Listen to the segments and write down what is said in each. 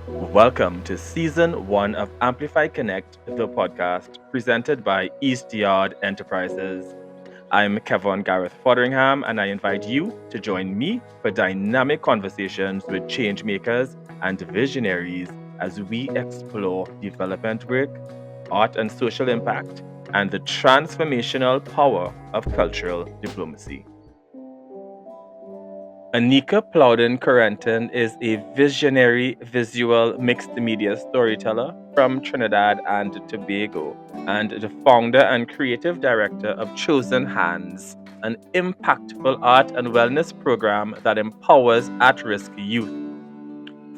Welcome to Season 1 of Amplify Connect, the podcast presented by Eastyard Enterprises. I'm Kevon Gareth Fotheringham, and I invite you to join me for dynamic conversations with changemakers and visionaries as we explore development work, art and social impact, and the transformational power of cultural diplomacy. Anika Plowden-Corentin is a visionary visual mixed media storyteller from Trinidad and Tobago and the founder and creative director of Chosen Hands, an impactful art and wellness program that empowers at-risk youth.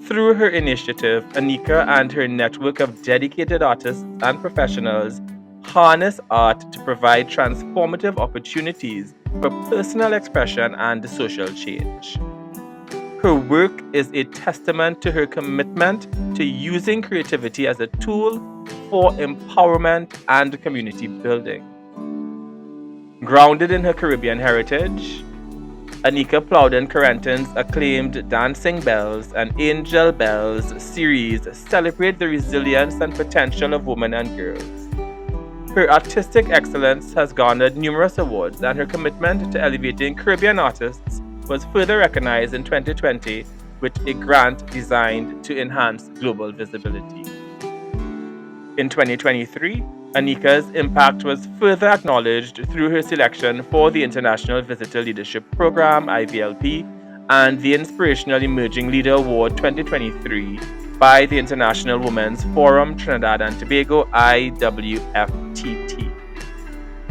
Through her initiative, Anika and her network of dedicated artists and professionals harness art to provide transformative opportunities for personal expression and social change. Her work is a testament to her commitment to using creativity as a tool for empowerment and community building. Grounded in her Caribbean heritage, Anika Plowden-Corentin's acclaimed Dancing Bells and Angel Bells series celebrate the resilience and potential of women and girls. Her artistic excellence has garnered numerous awards, and her commitment to elevating Caribbean artists was further recognized in 2020 with a grant designed to enhance global visibility. In 2023, Anika's impact was further acknowledged through her selection for the International Visitor Leadership Program, IVLP, and the Inspirational Emerging Leader Award 2023 by the International Women's Forum Trinidad and Tobago, IWFTT.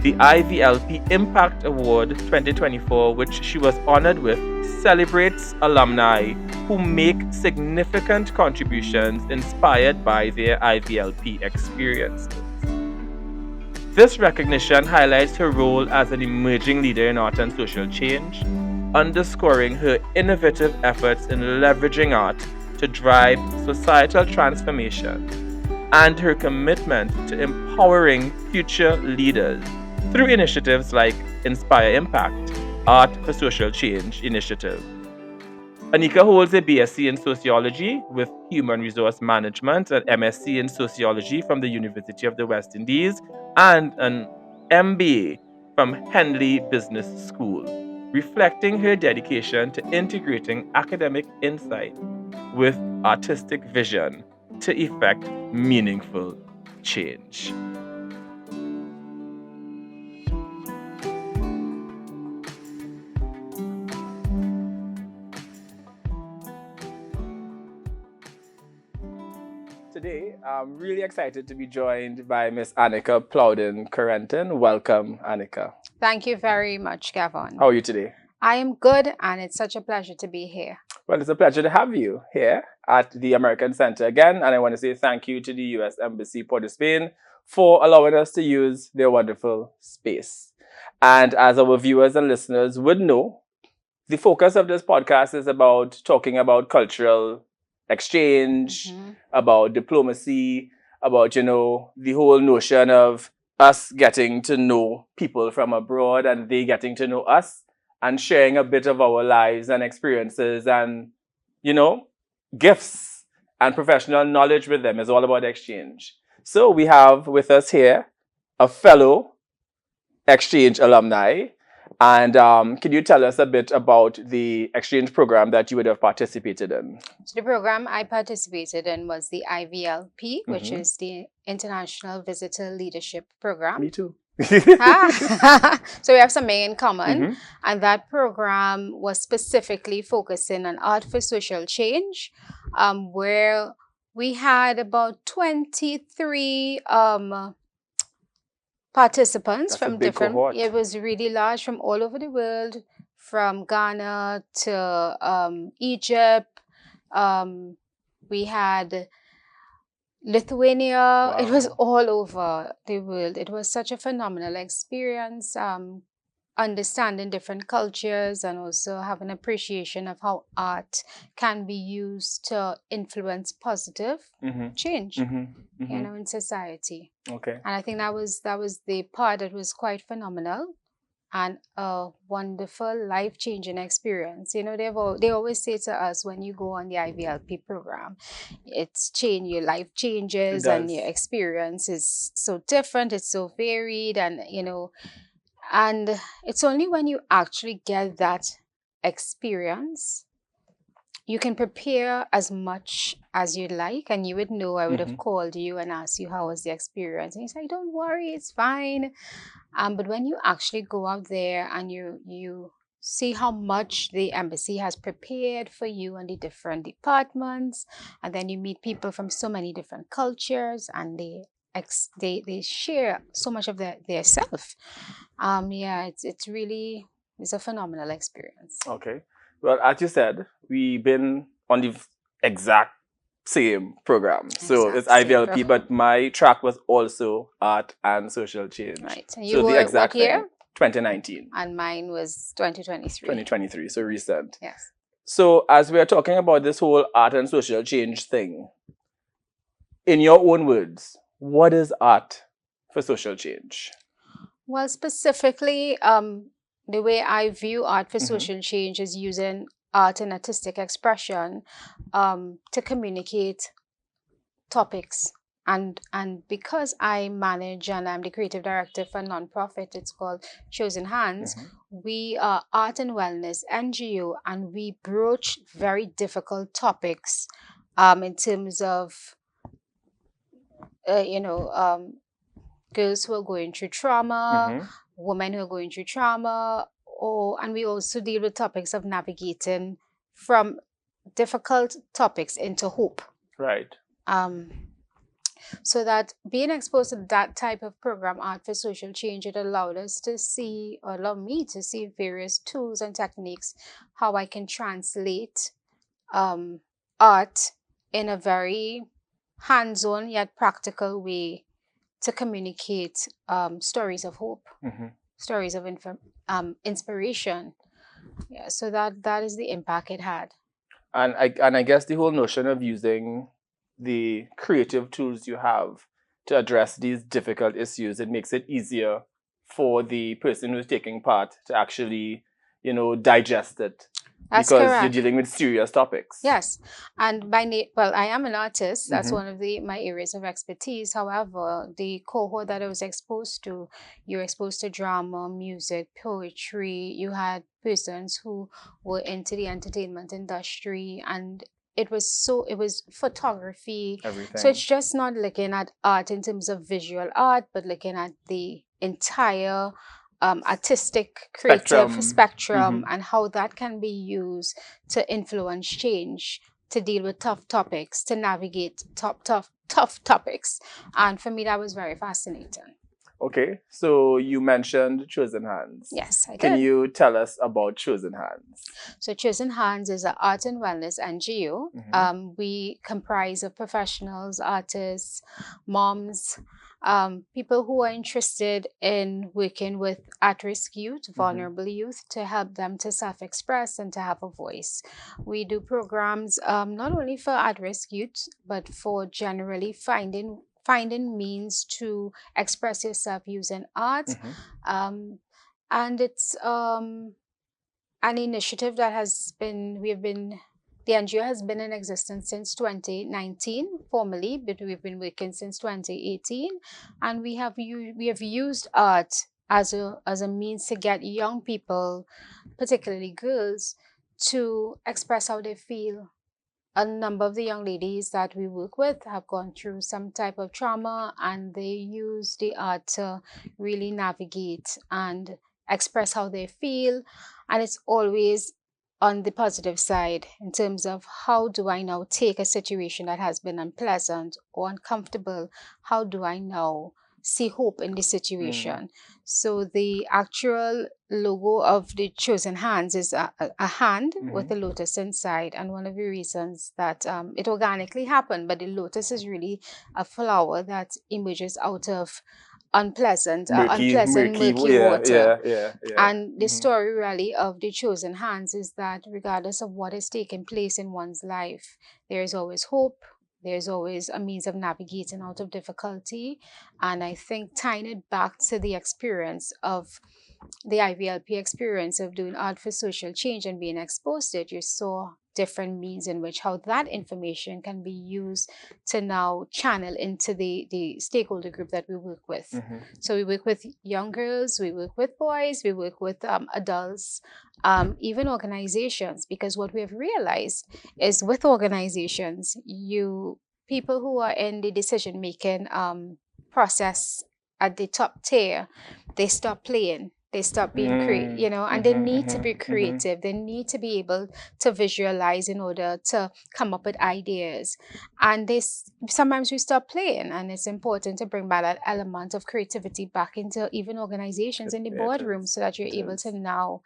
The IVLP Impact Award 2024, which she was honored with, celebrates alumni who make significant contributions inspired by their IVLP experiences. This recognition highlights her role as an emerging leader in art and social change, underscoring her innovative efforts in leveraging art to drive societal transformation and her commitment to empowering future leaders through initiatives like Inspire Impact, Art for Social Change initiative. Anika holds a BSc in Sociology with Human Resource Management and MSc in Sociology from the University of the West Indies and an MBA from Henley Business School, reflecting her dedication to integrating academic insight with artistic vision to effect meaningful change. Today, I'm really excited to be joined by Miss Anika Plowden-Corentin. Welcome, Anika. Thank you very much, Gavin. How are you today? I am good, and it's such a pleasure to be here. Well, it's a pleasure to have you here at the American Center again, and I want to say thank you to the U.S. Embassy Port of Spain for allowing us to use their wonderful space. And as our viewers and listeners would know, the focus of this podcast is about talking about cultural exchange, about diplomacy, about, the whole notion of us getting to know people from abroad and they getting to know us and sharing a bit of our lives and experiences and, gifts and professional knowledge with them. It's all about exchange. So we have with us here a fellow exchange alumni. And can you tell us a bit about the exchange program that you would have participated in? So the program I participated in was the IVLP, which is the International Visitor Leadership Program. Me too. So we have something in common. And that program was specifically focusing on art for social change, where we had about 23 participants. That's from a big different cohort. It was really large, from all over the world, from Ghana to Egypt. We had Lithuania. Wow. It was all over the world. It was such a phenomenal experience, understanding different cultures and also have an appreciation of how art can be used to influence positive change, in society. Okay. And I think that was the part that was quite phenomenal. and a wonderful life-changing experience. You know, they always say to us, when you go on the IVLP program, your life It changes and does. your experience is so different, it's so varied, and and it's only when you actually get that experience you can prepare as much as you'd like, and you would know I would have Hmm. called you and asked you how was the experience, and you say, don't worry, it's fine. But when you actually go out there and you see how much the embassy has prepared for you and the different departments, and then you meet people from so many different cultures, and they share so much of their self. Yeah, it's really, it's a phenomenal experience. Okay. Well, as you said, we've been on the exact same program. So it's Exact same IVLP, program. but my track was also art and social change. Right. And you So the were what exact thing, year? 2019, And mine was 2023. 2023, so recent. Yes. So as we're talking about this whole art and social change thing, in your own words, what is art for social change? Well, specifically, the way I view art for Hmm. social change is using art and artistic expression to communicate topics. And because I manage and I'm the creative director for a nonprofit, it's called Chosen Hands. Hmm. We are art and wellness NGO, and we broach very difficult topics in terms of uh, you know um, girls who are going through trauma, Hmm. women who are going through trauma, and we also deal with topics of navigating from difficult topics into hope. Right. Um, so that being exposed to that type of program, Art for Social Change, it allowed us to see, or allowed me to see various tools and techniques, how I can translate um, art in a very hands-on yet practical way to communicate stories of hope, Hmm. stories of inspiration. Yeah, so that is the impact it had. And I guess the whole notion of using the creative tools you have to address these difficult issues, it makes it easier for the person who's taking part to actually, digest it That's because you're correct. dealing with serious topics. Yes, and well, I am an artist. That's Hmm. one of my areas of expertise. However, the cohort that I was exposed to, you're exposed to drama, music, poetry. You had persons who were into the entertainment industry, and it was photography. So Everything. it's just not looking at art in terms of visual art, but looking at the entire artistic creative Spectrum. Hmm. spectrum and how that can be used to influence change, to deal with tough topics, to navigate tough topics. And for me, that was very fascinating. Okay, so you mentioned Chosen Hands. Yes, I Can did. you tell us about Chosen Hands? So Chosen Hands is an art and wellness NGO. Hmm. We comprise of professionals, artists, moms, people who are interested in working with at-risk youth, Hmm. vulnerable youth, to help them to self-express and to have a voice. We do programs not only for at-risk youth, but for generally finding means to express yourself using art. Hmm. Um, and it's an initiative that the NGO has been in existence since 2019 formally, but we've been working since 2018, and we have used art as a means to get young people, particularly girls, to express how they feel. A number of the young ladies that we work with have gone through some type of trauma, and they use the art to really navigate and express how they feel. And it's always on the positive side in terms of, how do I now take a situation that has been unpleasant or uncomfortable? How do I now see hope in the Mm. situation? So the actual logo of the Chosen Hands is a hand with Hmm. a lotus inside, and one of the reasons that it organically happened, but the lotus is really a flower that emerges out of unpleasant murky Yeah, water. yeah, yeah, yeah. And the Hmm. story really of the Chosen Hands is that regardless of what is taking place in one's life, there is always hope. There's always a means of navigating out of difficulty. And I think tying it back to the experience of the IVLP experience of doing art for social change and being exposed to it, you saw different means in which how that information can be used to now channel into the stakeholder group that we work with. So we work with young girls, we work with boys, we work with adults, even organizations, because what we have realized is with organizations, people who are in the decision making process at the top tier, they stop playing, they stop being and they need to be creative. They need to be able to visualize in order to come up with ideas. And sometimes we stop playing, and it's important to bring back that element of creativity back into even organizations in the boardroom, so that you're able to now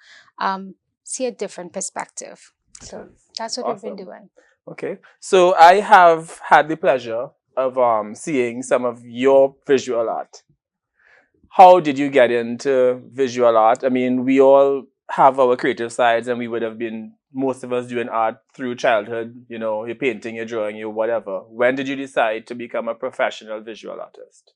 see a different perspective. So that's what we've been doing. Okay, so I have had the pleasure of seeing some of your visual art. How did you get into visual art? I mean, we all have our creative sides, and we would have been, most of us, doing art through childhood. You know, you're painting, you're drawing, you whatever. When did you decide to become a professional visual artist?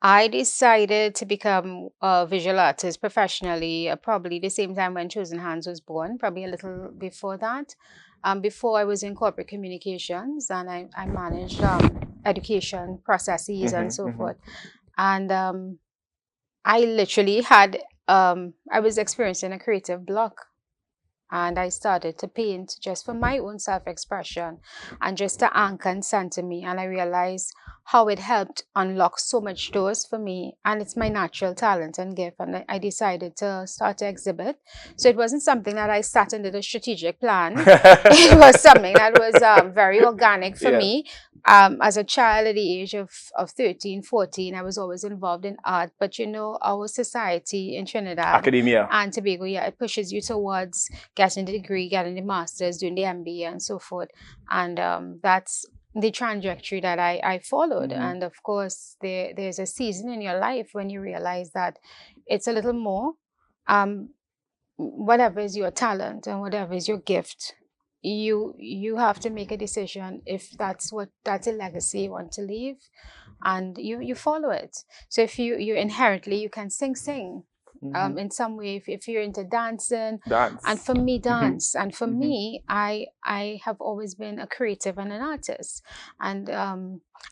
I decided to become a visual artist professionally probably the same time when Chosen Hands was born, probably a little before that. Before, I was in corporate communications, and I managed education processes and so forth. And I literally had, I was experiencing a creative block. And I started to paint just for my own self-expression and just to anchor and center me. And I realized how it helped unlock so much doors for me. And it's my natural talent and gift. And I decided to start to exhibit. So it wasn't something that I sat and did a strategic plan. It was something that was very organic for me. As a child at the age of 13, 14, I was always involved in art. But you know, our society in Trinidad Academia and Tobago, it pushes you towards getting the degree, getting the master's, doing the MBA and so forth. And that's the trajectory that I followed. And of course, there's a season in your life when you realize that it's a little more. Whatever is your talent and whatever is your gift, you have to make a decision if that's a legacy you want to leave, and you follow it. So if you inherently, you can sing in some way, if you're into dancing, and for me, dance, and for me, I have always been a creative and an artist. And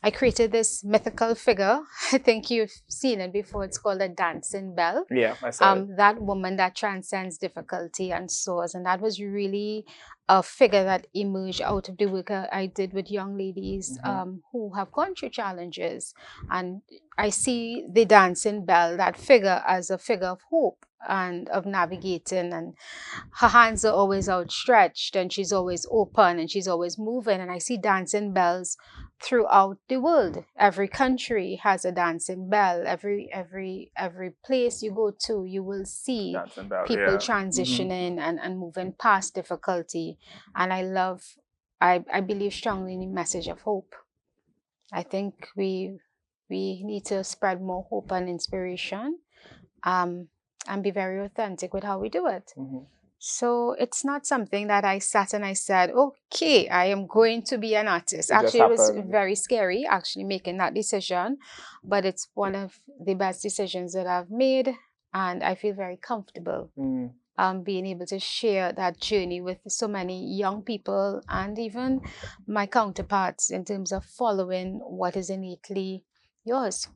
I created this mythical figure. I think you've seen it before. It's called a dancing bell. Yeah, I saw it. That woman that transcends difficulty and soars. And that was really a figure that emerged out of the work I did with young ladies who have gone through challenges. And I see the dancing bell, that figure, as a figure of hope and of navigating. And her hands are always outstretched, and she's always open, and she's always moving. And I see dancing bells throughout the world. Every country has a dancing bell. Every place you go to, you will see people transitioning and moving past difficulty. And I believe strongly in the message of hope. I think we need to spread more hope and inspiration, and be very authentic with how we do it. So it's not something that I sat and I said, okay, I am going to be an artist. Actually, it was very scary, actually, making that decision. But it's one of the best decisions that I've made. And I feel very comfortable being able to share that journey with so many young people, and even my counterparts, in terms of following what is innately yours.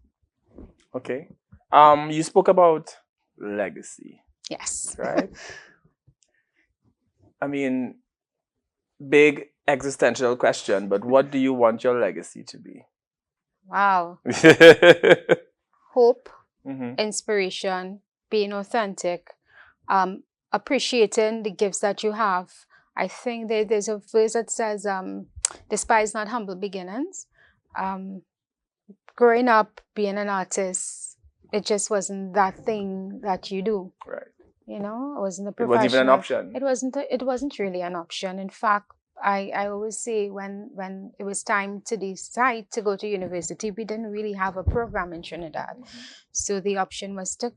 Okay. You spoke about legacy. Yes. Right? I mean, big existential question, but what do you want your legacy to be? Wow. Hope, inspiration, being authentic, appreciating the gifts that you have. I think there's a verse that says, despise not humble beginnings. Growing up, being an artist, it just wasn't that thing that you do. Right. You know, it wasn't a professional. It wasn't even an option. It wasn't really an option. In fact, I always say when it was time to decide to go to university, we didn't really have a program in Trinidad. So the option was to,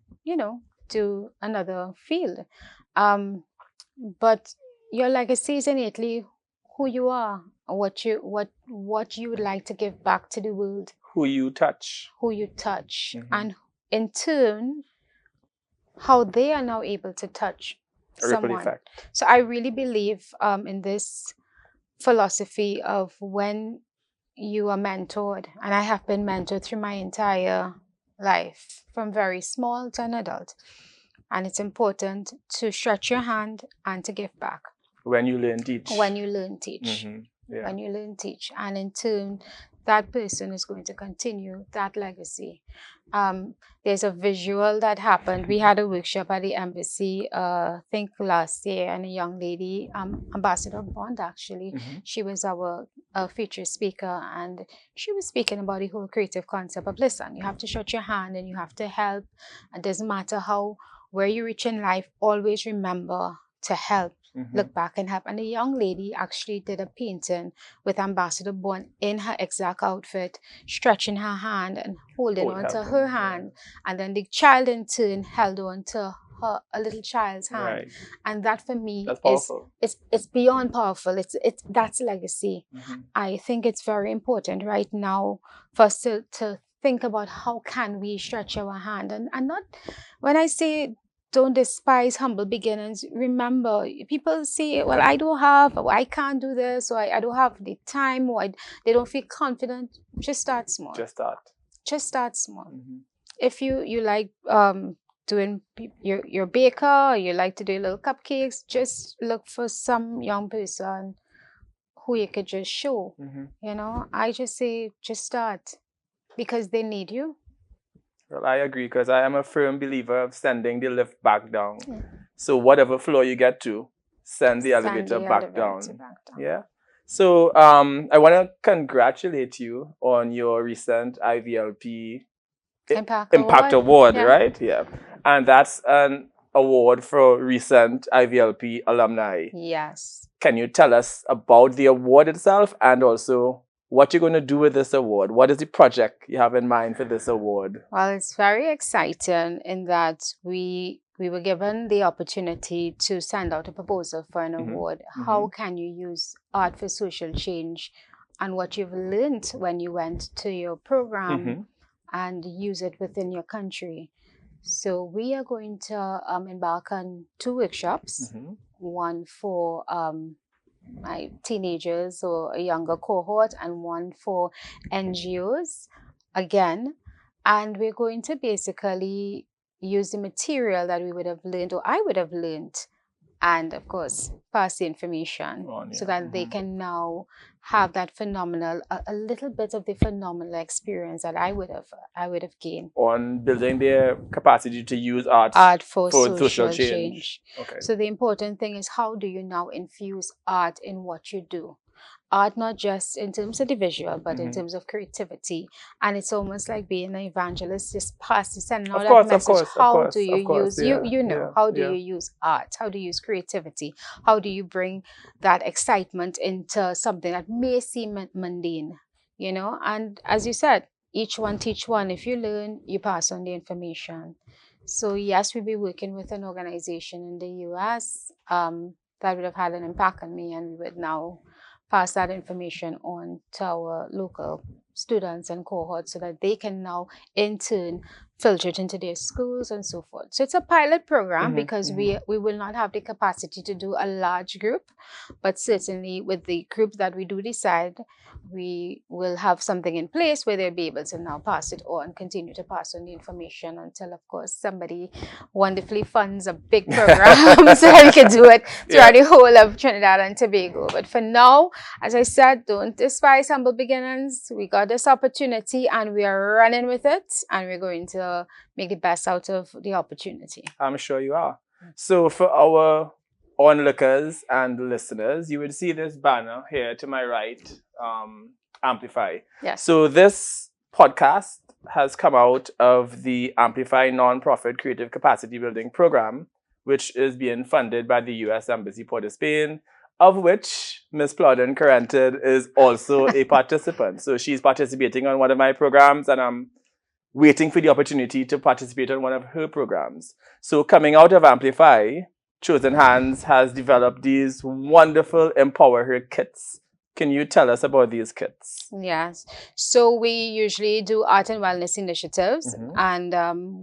do another field. But your legacy is innately who you are, what you would like to give back to the world. Who you touch. And in turn, how they are now able to touch A ripple someone. effect. So I really believe in this philosophy of when you are mentored, and I have been mentored through my entire life, from very small to an adult. And it's important to stretch your hand and to give back. When you learn, teach. When you learn, teach. Yeah. When you learn, teach. And in turn, that person is going to continue that legacy. There's a visual that happened. We had a workshop at the embassy, I think last year, and a young lady, Ambassador Bond actually, she was our featured speaker, and she was speaking about the whole creative concept of, listen, you have to stretch your hand and you have to help. It doesn't matter where you reach in life, always remember to help. Look back and help. And the young lady actually did a painting with Ambassador Bond in her exact outfit, stretching her hand and holding on to her hand. And then the child in turn held on to a little child's hand. Right. And that for me That's powerful. It's beyond powerful. That's legacy. I think it's very important right now for us to think about how can we stretch our hand. And not, when I say don't despise humble beginnings. Remember, people say, well, I don't have, or I can't do this, or I don't have the time, or they don't feel confident. Just start small. Just start small. If you like doing, your baker, or you like to do little cupcakes, just look for some young person who you could just show. You know, I just say, just start, because they need you. Well, I agree, because I am a firm believer of sending the lift back down. So whatever floor you get to, send the elevator back down. Yeah. So I want to congratulate you on your recent IVLP Impact Award, right? Yeah. And that's an award for recent IVLP alumni. Yes. Can you tell us about the award itself, and also what you're going to do with this award? What is the project you have in mind for this award? Well, it's very exciting in that we were given the opportunity to send out a proposal for an award. How can you use art for social change, and what you've learned when you went to your program and use it within your country? So we are going to embark on 2 workshops, one for my teenagers or a younger cohort, and one for NGOs again. And we're going to basically use the material that we would have learned, or I would have learned, and of course pass the information so that they can now have that phenomenal, a little bit of the phenomenal experience that I would have gained on building their capacity to use art for social change. Okay. So the important thing is, how do you now infuse art in what you do? Art not just in terms of the visual, but in terms of creativity. And it's almost like being an evangelist, just sending out that message. How do you use, how do you use art? How do you use creativity? How do you bring that excitement into something that may seem mundane, you know? And as you said, each one teach one. If you learn, you pass on the information. So yes, we'll be working with an organization in the US that would have had an impact on me, and we would now pass that information on to our local students and cohorts so that they can now in turn filter it into their schools and so forth. So it's a pilot program because we will not have the capacity to do a large group, but certainly with the group that we do decide, we will have something in place where they'll be able to now pass it on, continue to pass on the information until, of course, somebody wonderfully funds a big program so that we can do it throughout the whole of Trinidad and Tobago. But for now, as I said, don't despise humble beginnings. We got this opportunity and we are running with it, and we're going to make the best out of the opportunity. I'm sure you are. So for our onlookers and listeners, you would see this banner here to my right, Amplify. Yes. So this podcast has come out of the Amplify Nonprofit Creative Capacity Building Program, which is being funded by the US Embassy Port of Spain, of which Ms. Plowden-Corentin is also a participant. So she's participating on one of my programs, and I'm waiting for the opportunity to participate on one of her programs. So coming out of Amplify, Chosen Hands has developed these wonderful Empower Her kits Can you tell us about these kits? Yes. So we usually do art and wellness initiatives. And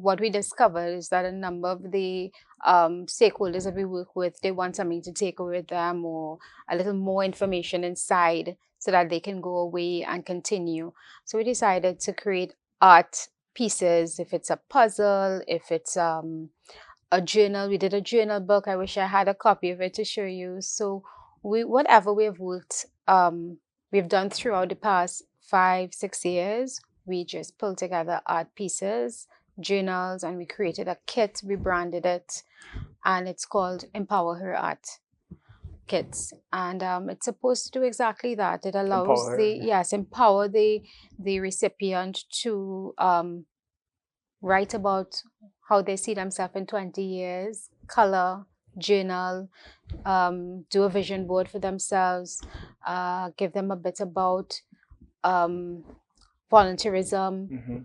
what we discovered is that a number of the stakeholders that we work with, they want something to take away with them or a little more information inside so that they can go away and continue. So we decided to create art pieces, if it's a puzzle, if it's a journal. We did a journal book. I wish I had a copy of it to show you. So whatever we've worked, we've done throughout the past 5-6 years, we just pulled together art pieces, journals, and we created a kit. We branded it, and it's called Empower Her Art Kits. And it's supposed to do exactly that. It allows empower the recipient to write about how they see themselves in 20 years, color, journal, do a vision board for themselves, give them a bit about volunteerism.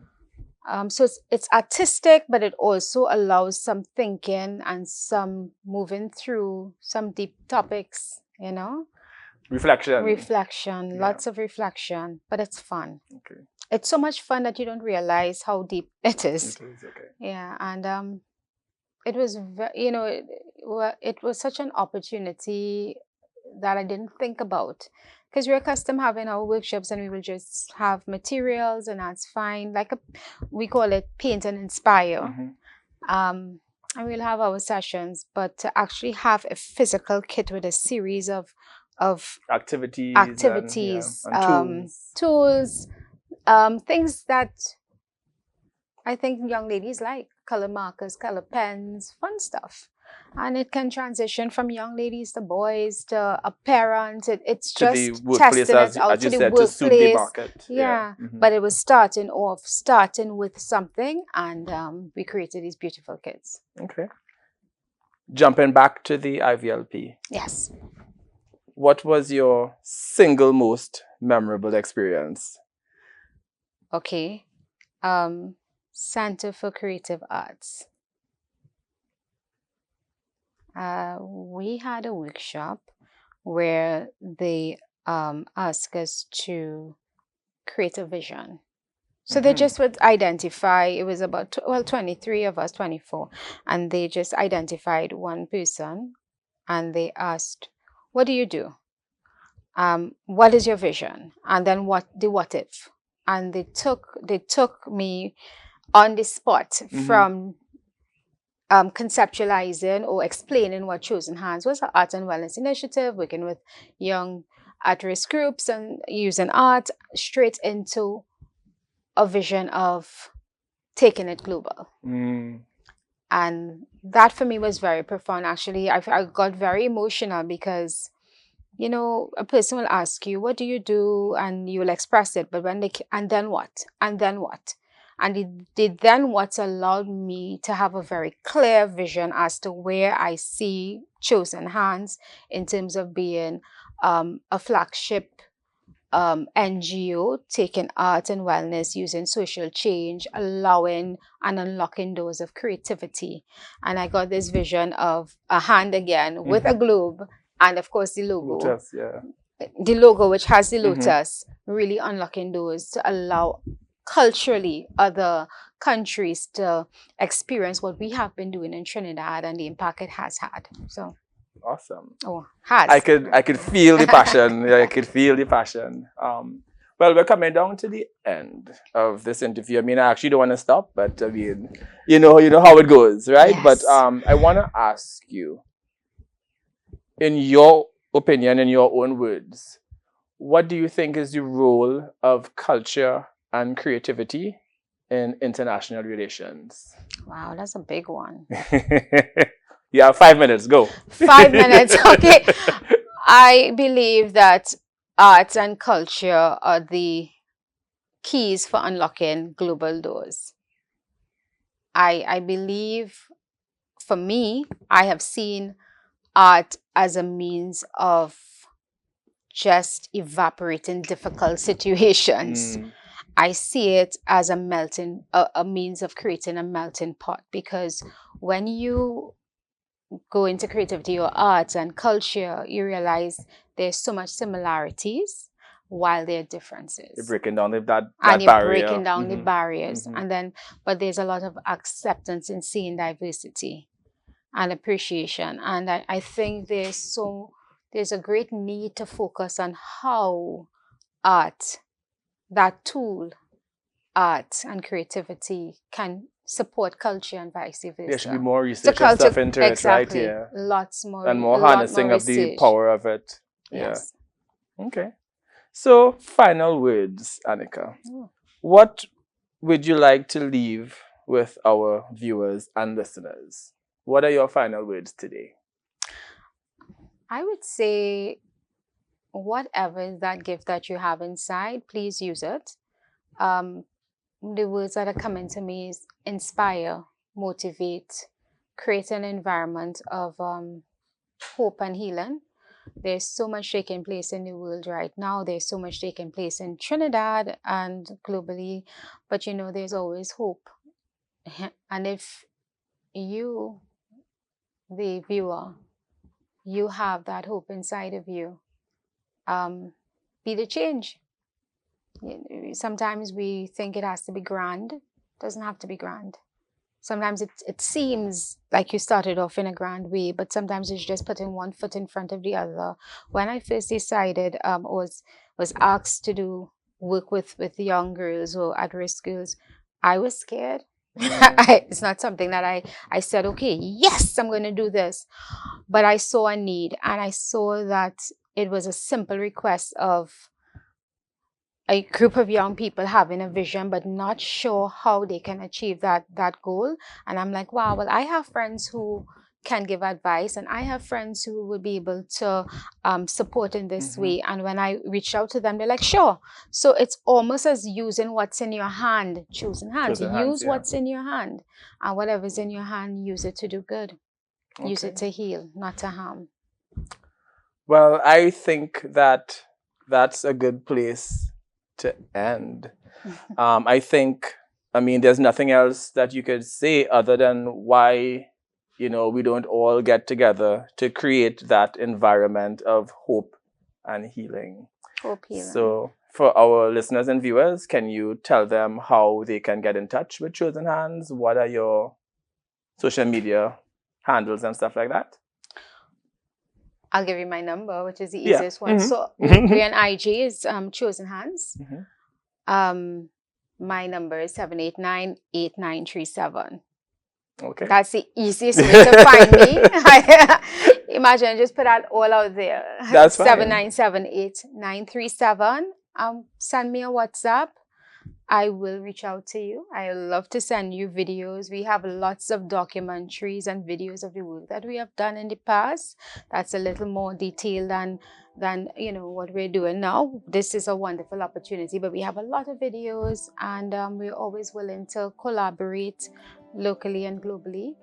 So it's artistic, but it also allows some thinking and some moving through some deep topics, you know? Reflection, lots of reflection, but it's fun. Okay. It's so much fun that you don't realize how deep it is. It is, okay. Yeah, and it was, it was such an opportunity that I didn't think about, because we're accustomed having our workshops and we will just have materials and that's fine. We call it paint and inspire. And we'll have our sessions, but to actually have a physical kit with a series of activities, and tools, things that I think young ladies like, color markers, color pens, fun stuff. And it can transition from young ladies to boys to a parent. It's just testing it out to the workplace. To suit the market. Yeah. But it was starting with something, and we created these beautiful kits. Okay. Jumping back to the IVLP. Yes. What was your single most memorable experience? Okay. Center for Creative Arts. We had a workshop where they asked us to create a vision. So they just would identify, it was about 23 of us, 24, and they just identified one person and they asked, what do you do? What is your vision? And then what if? And they took me on the spot from conceptualizing or explaining what Chosen Hands was, an art and wellness initiative, working with young at-risk groups and using art, straight into a vision of taking it global. And that for me was very profound. Actually, I got very emotional because, a person will ask you, what do you do? And you will express it, but and then what? And then what? And then what allowed me to have a very clear vision as to where I see Chosen Hands in terms of being a flagship NGO, taking art and wellness, using social change, allowing and unlocking doors of creativity. And I got this vision of a hand again with a globe and, of course, the logo. Lotus, yeah. The logo, which has the lotus, really unlocking doors to allow culturally other countries to experience what we have been doing in Trinidad and the impact it has had. So awesome. I could feel the passion. I could feel the passion. Well, we're coming down to the end of this interview. I mean, I actually don't want to stop, but I mean, you know how it goes, right? Yes. But I want to ask you, in your opinion, in your own words, what do you think is the role of culture and creativity in international relations? Wow, that's a big one. You have 5 minutes. Go. 5 minutes. Okay. I believe that arts and culture are the keys for unlocking global doors. I believe, for me, I have seen art as a means of just evaporating difficult situations. I see it as a means of creating a melting pot, because when you go into creativity or arts and culture, you realize there's so much similarities while there are differences. You're breaking down that And you're barrier. breaking down the barriers. And then, but there's a lot of acceptance in seeing diversity and appreciation. And I think there's a great need to focus on how art, that tool, art and creativity can support culture and vice versa. There should be more research and stuff into it, right? Yeah. Lots more. And more harnessing of the power of it. Yes. Yeah. Okay. So, final words, Anika. What would you like to leave with our viewers and listeners? What are your final words today? I would say, whatever is that gift that you have inside, please use it. The words that are coming to me is inspire, motivate, create an environment of hope and healing. There's so much taking place in the world right now. There's so much taking place in Trinidad and globally. But there's always hope. And if you, the viewer, you have that hope inside of you, be the change. Sometimes we think it has to be grand. It doesn't have to be grand. Sometimes it seems like you started off in a grand way, but sometimes it's just putting one foot in front of the other. When I first decided, was asked to do work with young girls or at-risk girls, I was scared. It's not something that I said, okay, yes, I'm going to do this. But I saw a need, and I saw that it was a simple request of a group of young people having a vision but not sure how they can achieve that goal. And I'm like, wow, well, I have friends who can give advice, and I have friends who will be able to support in this way. And when I reached out to them, they're like, sure. So it's almost as using what's in your hand, choosing hands. Use what's in your hand, and whatever's in your hand, use it to do good. Use it to heal, not to harm. Well, I think that that's a good place to end. I mean, there's nothing else that you could say other than why, we don't all get together to create that environment of hope and healing. Hope healing. So for our listeners and viewers, can you tell them how they can get in touch with Chosen Hands? What are your social media handles and stuff like that? I'll give you my number, which is the easiest one. So we're on IG is Chosen Hands. My number is 789-8937. Okay. That's the easiest way to find me. Imagine, just put that all out there. That's fine. 797-8937. Send me a WhatsApp. I will reach out to you. I love to send you videos. We have lots of documentaries and videos of the work that we have done in the past. That's a little more detailed than what we're doing now. This is a wonderful opportunity, but we have a lot of videos, and we're always willing to collaborate locally and globally.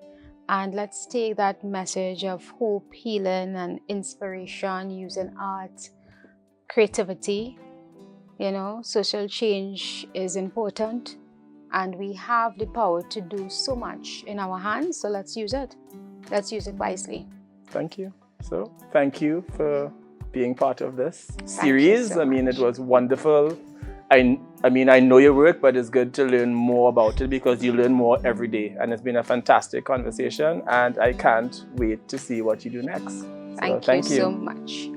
And let's take that message of hope, healing, and inspiration using art, creativity. Social change is important, and we have the power to do so much in our hands. So let's use it. Let's use it wisely. Thank you. So thank you for being part of this series. So it was wonderful. I know your work, but it's good to learn more about it because you learn more every day. And it's been a fantastic conversation, and I can't wait to see what you do next. Thank you so much.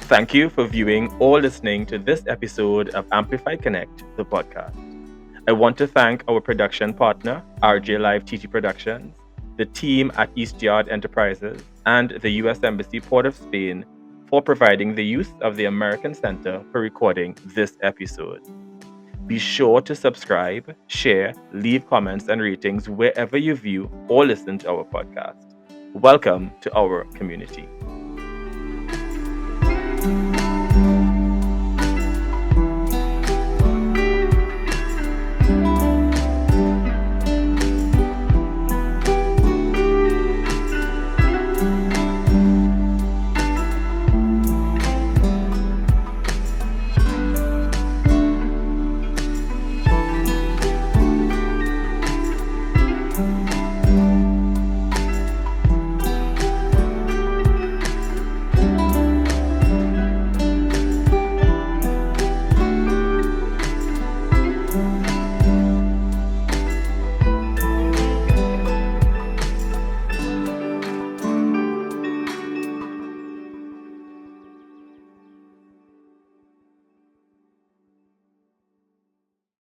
Thank you for viewing or listening to this episode of Amplify Connect, the podcast. I want to thank our production partner, IWFTT Productions, the team at East Yard Enterprises, and the U.S. Embassy Port of Spain for providing the use of the American Center for recording this episode. Be sure to subscribe, share, leave comments and ratings wherever you view or listen to our podcast. Welcome to our community.